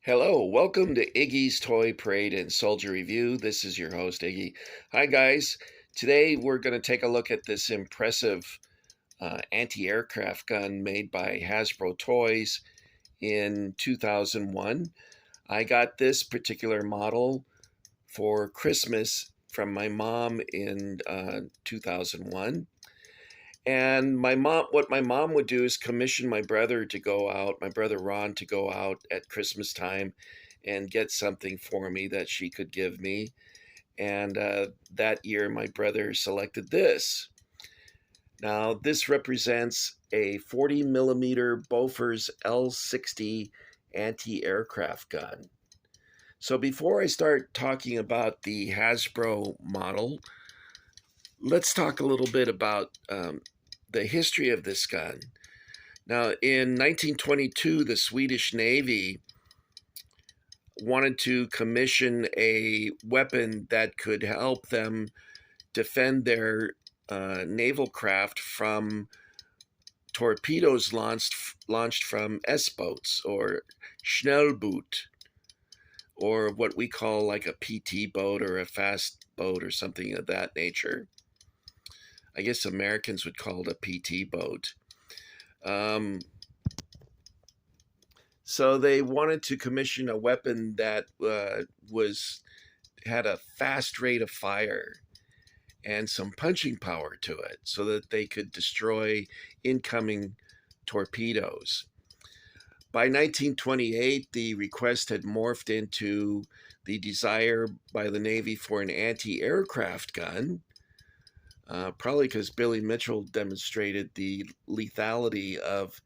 Hello, welcome to Iggy's Toy Parade and Soldier Review. This is your host, Iggy. Hi, guys. Today we're going to take a look at this impressive anti-aircraft gun made by Hasbro Toys in 2001. I got this particular model for Christmas from my mom in 2001. And what my mom would do is commission my brother to go out, my brother Ron to go out at Christmas time and get something for me that she could give me. And that year, my brother selected this. Now, this represents a 40 millimeter Bofors L60 anti-aircraft gun. So before I start talking about the Hasbro model, let's talk a little bit about the history of this gun. Now, in 1922, the Swedish Navy wanted to commission a weapon that could help them defend their naval craft from torpedoes launched from S-boats or Schnellboot, or what we call like a PT boat or a fast boat or something of that nature. I guess Americans would call it a PT boat. So they wanted to commission a weapon that had a fast rate of fire and some punching power to it so that they could destroy incoming torpedoes. By 1928, the request had morphed into the desire by the Navy for an anti-aircraft gun, probably because Billy Mitchell demonstrated the lethality of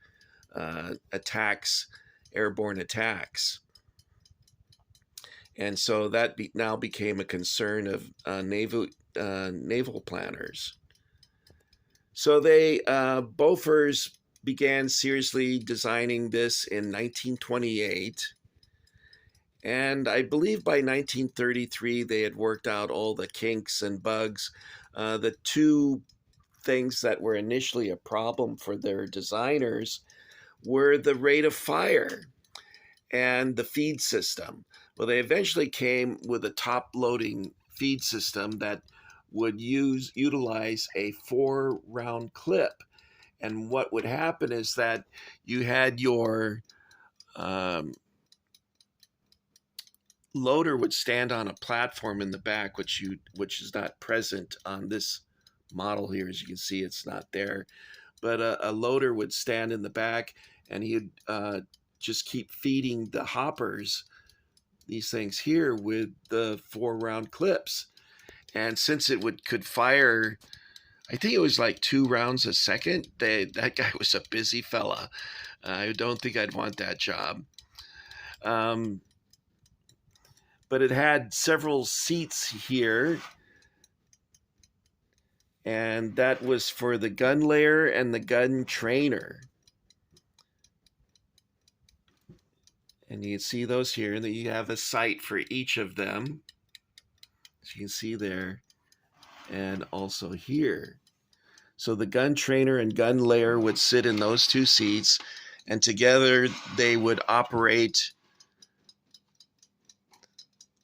airborne attacks. And so that now became a concern of naval planners. So Bofors began seriously designing this in 1928. And I believe by 1933, they had worked out all the kinks and bugs. The two things that were initially a problem for their designers were the rate of fire and the feed system. Well, they eventually came with a top-loading feed system that would utilize a 4-round clip. And what would happen is that you had your loader would stand on a platform in the back, which is not present on this model here. As you can see, it's not there. But a loader would stand in the back, and he'd just keep feeding the hoppers these things here with the 4-round clips. And since it could fire, I think it was like 2 rounds a second, that guy was a busy fella. I don't think I'd want that job. But it had several seats here, and that was for the gun layer and the gun trainer. And you can see those here, and then you have a sight for each of them, as you can see there, and also here. So the gun trainer and gun layer would sit in those 2 seats, and together they would operate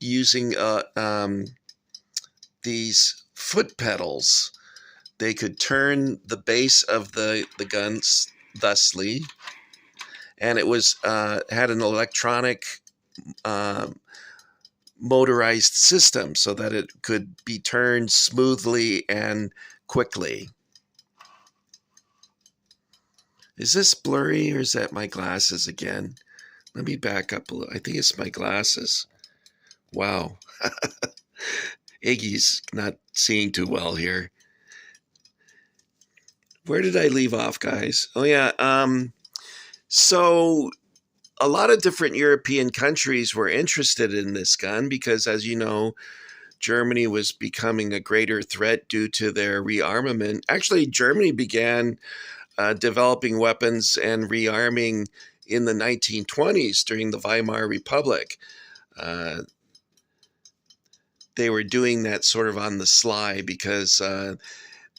using these foot pedals. They could turn the base of the guns thusly, and it was had an electronic motorized system so that it could be turned smoothly and quickly. Is this blurry, or is that my glasses again? Let me back up a little. I think it's my glasses. Wow. Iggy's not seeing too well here. Where did I leave off, guys? Oh, yeah. So a lot of different European countries were interested in this gun because, as you know, Germany was becoming a greater threat due to their rearmament. Actually, Germany began developing weapons and rearming in the 1920s during the Weimar Republic. They were doing that sort of on the sly because the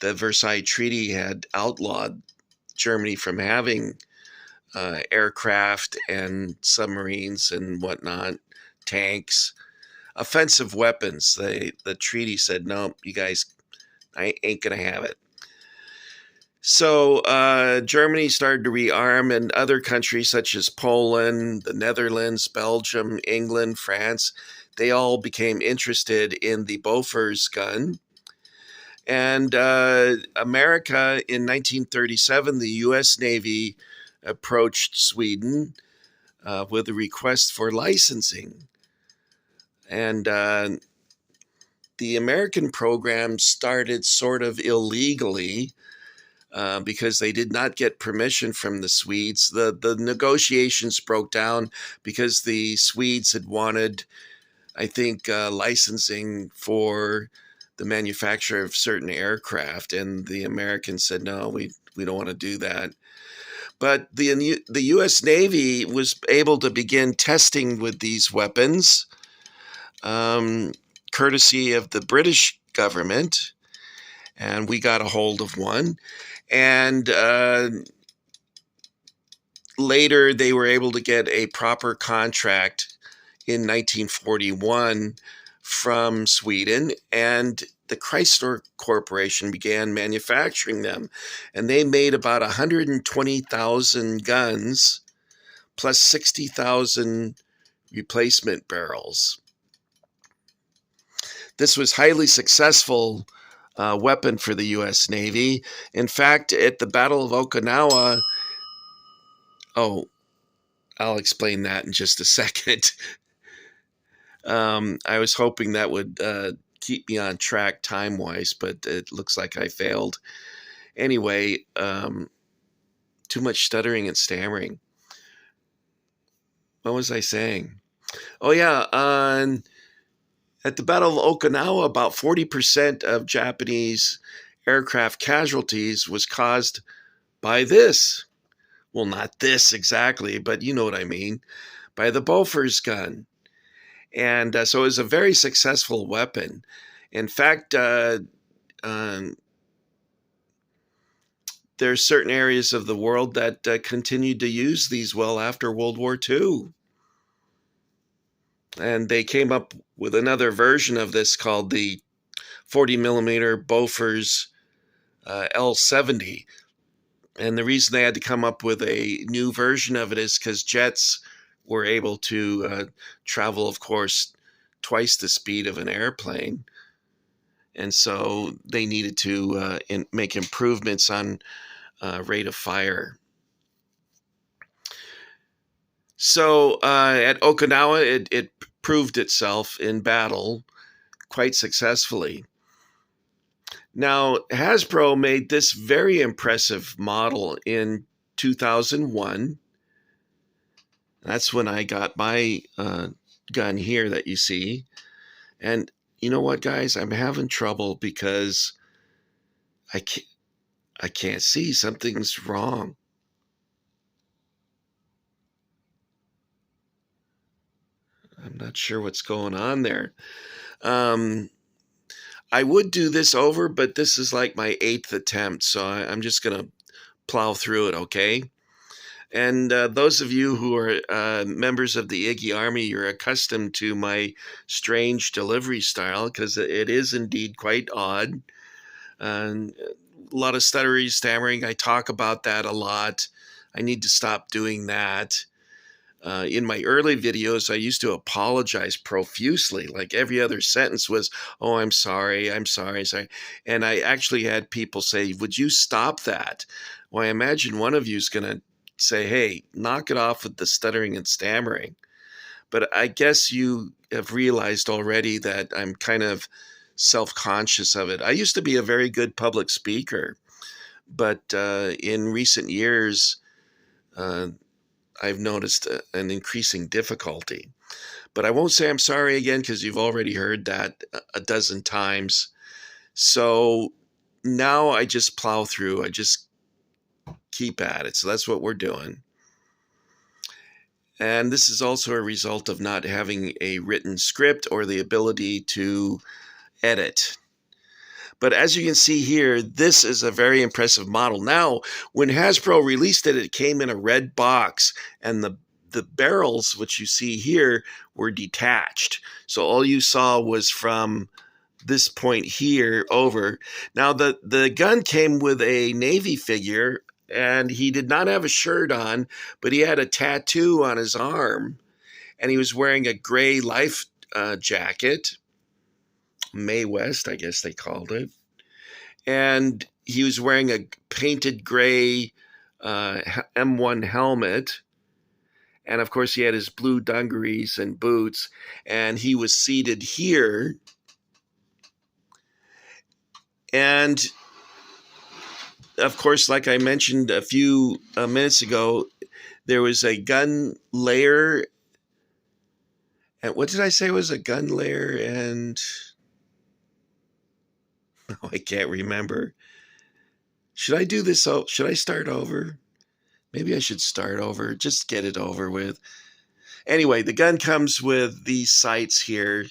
Versailles Treaty had outlawed Germany from having aircraft and submarines and whatnot, tanks, offensive weapons. The treaty said, no, you guys, I ain't going to have it. So Germany started to rearm, and other countries such as Poland, the Netherlands, Belgium, England, France, they all became interested in the Bofors gun. And America, in 1937, the U.S. Navy approached Sweden with a request for licensing. And the American program started sort of illegally because they did not get permission from the Swedes. The negotiations broke down because the Swedes had wanted, I think, licensing for the manufacture of certain aircraft, and the Americans said, no, we don't want to do that. But the U.S. Navy was able to begin testing with these weapons, courtesy of the British government, and we got a hold of one. And later, they were able to get a proper contract in 1941 from Sweden, and the Chrysler Corporation began manufacturing them. And they made about 120,000 guns plus 60,000 replacement barrels. This was highly successful weapon for the U.S. Navy. In fact, at the Battle of Okinawa, I'll explain that in just a second. I was hoping that would keep me on track time-wise, but it looks like I failed. Anyway, too much stuttering and stammering. What was I saying? Oh, yeah. At the Battle of Okinawa, about 40% of Japanese aircraft casualties was caused by this. Well, not this exactly, but you know what I mean. By the Bofors gun. And so it was a very successful weapon. In fact, there's certain areas of the world that continued to use these well after World War II. And they came up with another version of this called the 40 millimeter Bofors L-70. And the reason they had to come up with a new version of it is because jets were able to travel, of course, twice the speed of an airplane. And so they needed to make improvements on rate of fire. So at Okinawa, it proved itself in battle quite successfully. Now, Hasbro made this very impressive model in 2001. That's when I got my gun here that you see. And you know what, guys? I'm having trouble because I can't see. Something's wrong. I'm not sure what's going on there. I would do this over, but this is like my 8th attempt, so I'm just going to plow through it, okay? And those of you who are members of the Iggy Army, you're accustomed to my strange delivery style because it is indeed quite odd. A lot of stuttery, stammering. I talk about that a lot. I need to stop doing that. In my early videos, I used to apologize profusely. Like every other sentence was, oh, I'm sorry, sorry. And I actually had people say, would you stop that? Well, I imagine one of you is going to say, hey, knock it off with the stuttering and stammering. But I guess you have realized already that I'm kind of self-conscious of it. I used to be a very good public speaker, but in recent years, I've noticed an increasing difficulty. But I won't say I'm sorry again because you've already heard that a dozen times. So now I just plow through. I just keep at it. So that's what we're doing. And this is also a result of not having a written script or the ability to edit. But as you can see here, this is a very impressive model. Now, when Hasbro released it, it came in a red box, and the barrels, which you see here, were detached. So all you saw was from this point here over. Now, the gun came with a Navy figure, and he did not have a shirt on, but he had a tattoo on his arm, and he was wearing a gray life jacket. Mae West, I guess they called it. And he was wearing a painted gray M1 helmet. And of course, he had his blue dungarees and boots. And he was seated here. And of course, like I mentioned a few minutes ago, there was a gun layer. And what did I say was a gun layer? And oh, I can't remember. Should I do this? Should I start over? Maybe I should start over. Just get it over with. Anyway, the gun comes with these sights here,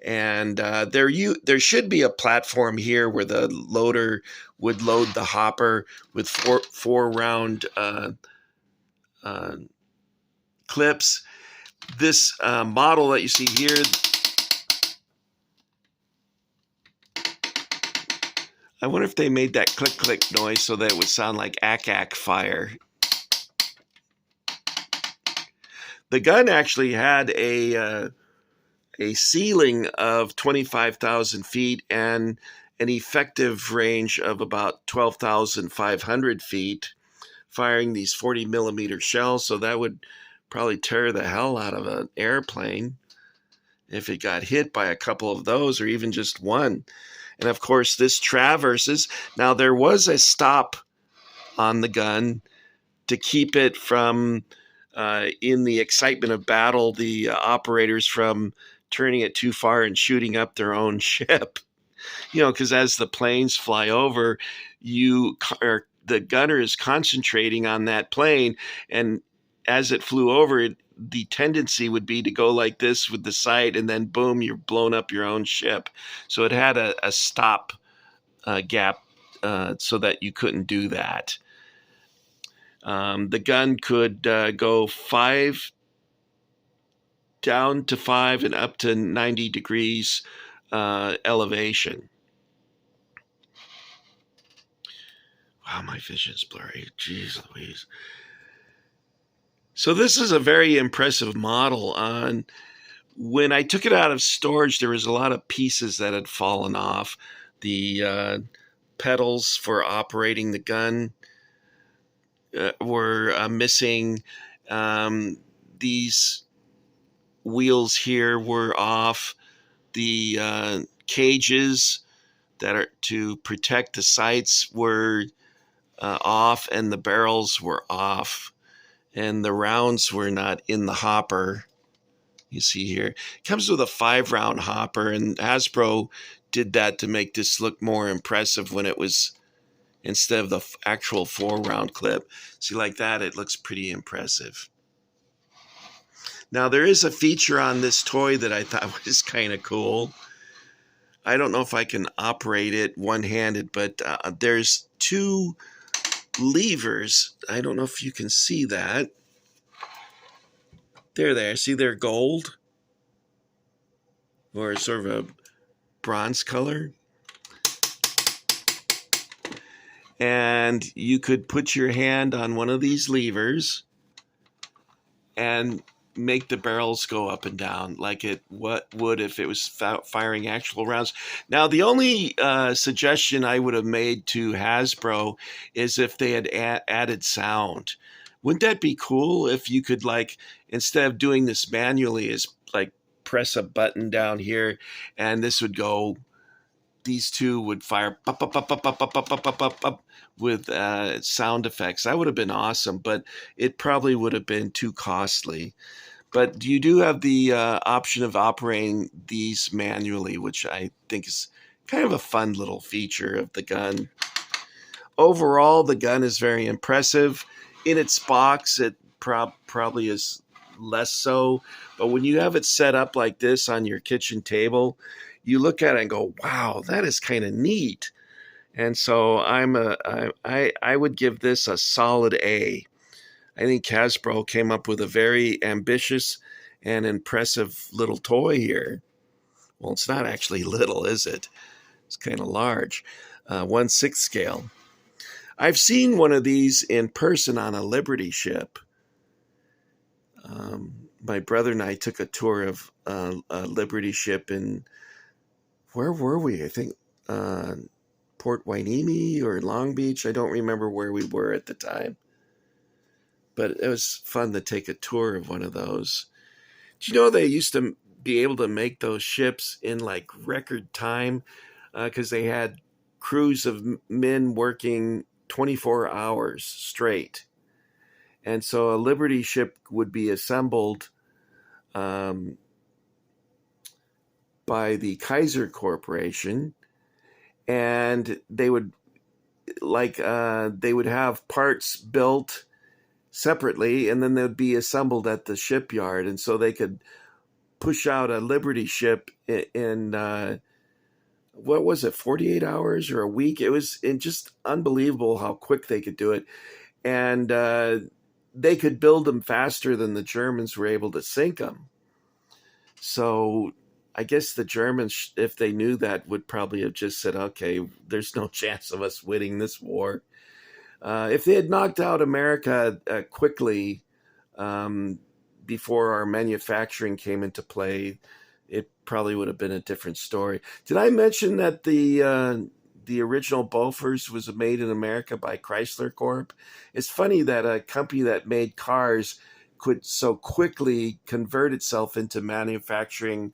and there should be a platform here where the loader would load the hopper with four round clips. This model that you see here, I wonder if they made that click click noise so that it would sound like Ack-Ack fire. The gun actually had a ceiling of 25,000 feet and an effective range of about 12,500 feet, firing these 40 millimeter shells. So that would probably tear the hell out of an airplane if it got hit by a couple of those, or even just one. And of course, this traverses. Now, there was a stop on the gun to keep it from, in the excitement of battle, the operators from turning it too far and shooting up their own ship. You know, because as the planes fly over, the gunner is concentrating on that plane, and as it flew over, the tendency would be to go like this with the sight, and then boom, you're blown up your own ship. So it had a stop gap so that you couldn't do that. The gun could go 5 down to 5 and up to 90 degrees elevation. Wow, my vision's blurry. Jeez Louise. So this is a very impressive model. When I took it out of storage, there was a lot of pieces that had fallen off. The pedals for operating the gun were missing. These wheels here were off. The cages that are to protect the sights were off, and the barrels were off, and the rounds were not in the hopper. You see here, it comes with a 5-round hopper, and Hasbro did that to make this look more impressive when it was instead of the actual 4-round clip. See, like that, it looks pretty impressive. Now, there is a feature on this toy that I thought was kind of cool. I don't know if I can operate it one-handed, but there's 2 levers. I don't know if you can see that. There. See, they're gold, or sort of a bronze color. And you could put your hand on one of these levers and make the barrels go up and down like it would if it was firing actual rounds. Now, the only suggestion I would have made to Hasbro is if they had added sound. Wouldn't that be cool if you could, like, instead of doing this manually, is like press a button down here and this would go, these 2 would fire pop, pop, pop, pop, pop, pop, pop, pop, pop, pop, with sound effects. That would have been awesome, but it probably would have been too costly. But you do have the option of operating these manually, which I think is kind of a fun little feature of the gun. Overall, the gun is very impressive. In its box, it probably is less so. But when you have it set up like this on your kitchen table, you look at it and go, wow, that is kind of neat. And so I would give this a solid A. I think Hasbro came up with a very ambitious and impressive little toy here. Well, it's not actually little, is it? It's kind of large. 1/6 scale. I've seen one of these in person on a Liberty ship. My brother and I took a tour of a Liberty ship in, where were we? I think Port Hueneme or Long Beach. I don't remember where we were at the time. But it was fun to take a tour of one of those. Do you know they used to be able to make those ships in like record time because they had crews of men working 24 hours straight. And so a Liberty ship would be assembled by the Kaiser Corporation, and they would have parts built separately, and then they'd be assembled at the shipyard, and so they could push out a Liberty ship in what was it, 48 hours or a week? It was just unbelievable how quick they could do it, and they could build them faster than the Germans were able to sink them. So I guess the Germans, if they knew that, would probably have just said, okay, there's no chance of us winning this war. If they had knocked out America quickly before our manufacturing came into play, it probably would have been a different story. Did I mention that the original Bofors was made in America by Chrysler Corp? It's funny that a company that made cars could so quickly convert itself into manufacturing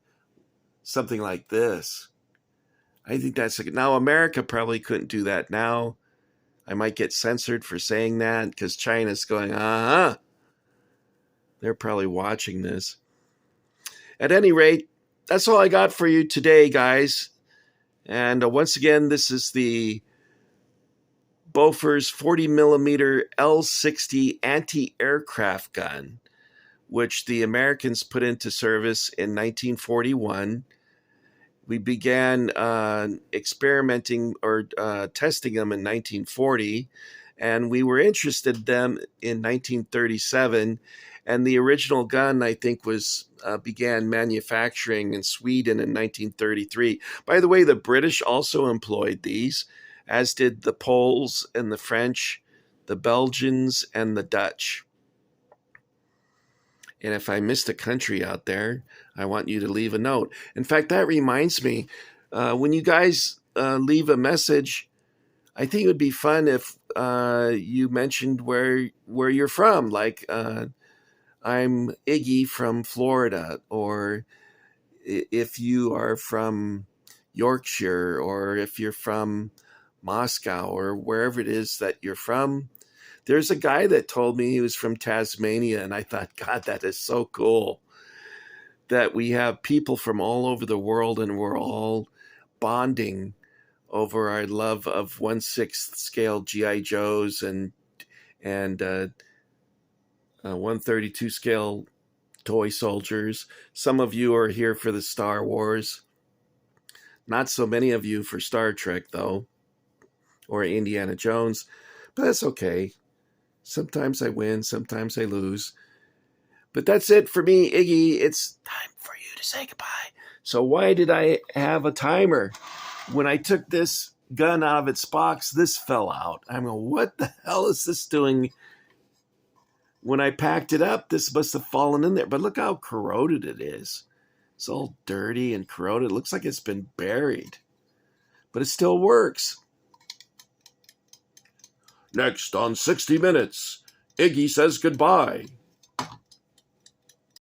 something like this. I think that's now America probably couldn't do that now. I might get censored for saying that because China's going, They're probably watching this. At any rate, that's all I got for you today, guys. And once again, this is the Bofors 40mm L60 anti-aircraft gun, which the Americans put into service in 1941. We began experimenting or testing them in 1940, and we were interested in them in 1937. And the original gun, I think, began manufacturing in Sweden in 1933. By the way, the British also employed these, as did the Poles and the French, the Belgians, and the Dutch. And if I missed a country out there, I want you to leave a note. In fact, that reminds me, when you guys leave a message, I think it would be fun if you mentioned where you're from. Like, I'm Iggy from Florida, or if you are from Yorkshire, or if you're from Moscow, or wherever it is that you're from. There's a guy that told me he was from Tasmania, and I thought, God, that is so cool that we have people from all over the world, and we're all bonding over our love of 1/6 scale G.I. Joes and 132 scale toy soldiers. Some of you are here for the Star Wars. Not so many of you for Star Trek, though, or Indiana Jones, but that's okay. Sometimes I win, sometimes I lose. But that's it for me, Iggy. It's time for you to say goodbye. So why did I have a timer? When I took this gun out of its box, this fell out. I'm going, what the hell is this doing? When I packed it up, this must have fallen in there. But look how corroded it is. It's all dirty and corroded. It looks like it's been buried. But it still works. Next on 60 Minutes, Iggy says goodbye.